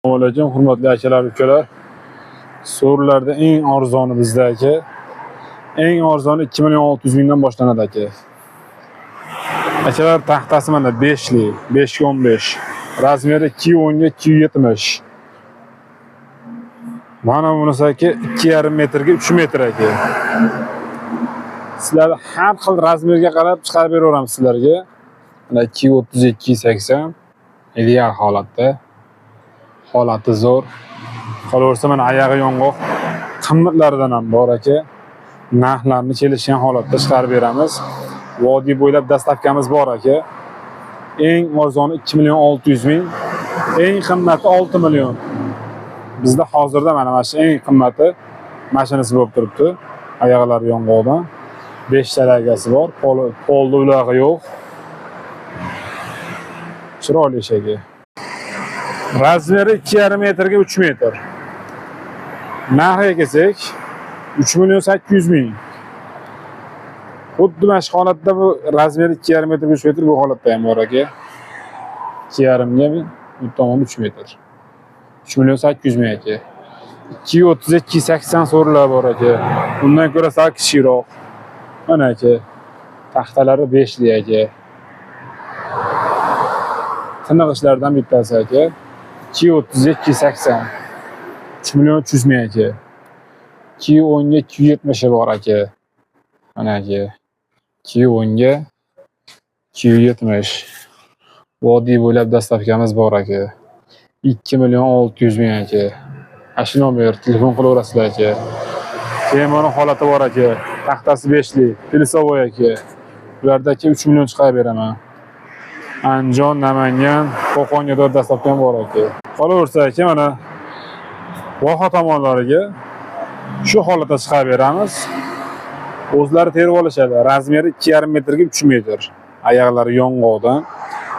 Assalomu alaykum, hurmatli akalar, ukalar. So'rlarda eng arzoni bizda aka. Eng arzoni 2.600.000 dan boshlanadi aka. Akalar taxtasi mana 5 li, 5x15. Razmeri 2.10 ga 2.70. Mana bunisi aka 2.5 metrga 3 metr aka. Sizlar har xil razmerga qarab chiqarib beraveramiz sizlarga. Mana 2.30 2.80 ideal holatda. Holati zo'r. Qolaversa mana oyog'i yong'oq qimmatlaridan ham bor aka. Narxlarni kelishgan holatda chiqarib beramiz. Vodiy bo'ylab dastavkamiz bor aka. Eng arzoni 2.600.000, eng qimmati 6 million. Bizda hozirda mana shu eng qimmati mashinasi bo'lib turibdi. Oyoqlari yong'oqdan. 5 talagasi bor, polda ulog'i yo'q. Chiroyli eshagi. Razmeri 2.5 metrga 3 metr. Narxiga kelsak 3.800.000. Xuddi mana shu holatda bu razmeri 2.5 metrga 3 metr bu holatda ham bor aka. 2.5 ga bu tomon 3 metr. 3.800.000 aka. 2.30 2.80 so'rlar bor aka. Undan ko'ra sal kichikroq. Mana aka. Taxtalari 5 li aka. Tiniq ishlardan bittasi aka. 2.30 2.80. 3.300.000 aka. 2.10 ga 2.70 bor aka. Mana aka. 2.10 ga 2.70. Vodiy bo'ylab dastavkamiz bor aka. 2.600.000 aka. Shu nomer telefon qilaverasizlar aka. Keyin mana holati bor aka. Taxtasi 5 li, Pilisovoy aka. Ularda aka 3 million chiqarib beraman. Andijon, Namangan, Qo'qonga doğru dastavkam bor aka. Qolaversa aka mana Voha tomonlariga shu holatda chiqarib beramiz. O'zlari terib olishadi. Razmeri 2.5 metrga 3 metr. Oyoqlari yong'oqdan,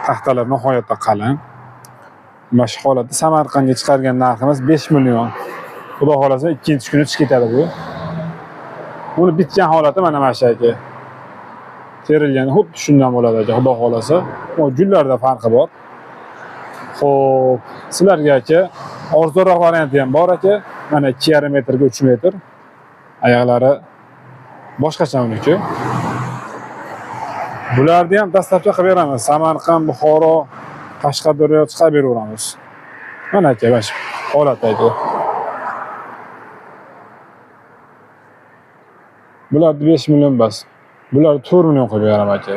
taxtalar nihoyatda qalin. Mana shu holatda Samarqandga chiqargan narximiz 5 million. Xudo xolasa ikkinchi kuni chiqib ketadi bu. Buni bitgan holati mana shu aka. Terilgan xuddi shundan bo'ladi aka, xudo xolasa. Bu gullarda farqi bor. Xo'p, sizlarga aka arzonroq varianti ham bor aka. Mana 2.5 metrga 3 metr. Oyoqlari boshqacha uniki. Bularni ham dastavka qilib beramiz. Samarqand, Buxoro, Qashqadaryo chiqarib beraveramiz. Mana aka, bash holatdagi. Bular 5 million bas. Bular 4 million qilib beraman aka.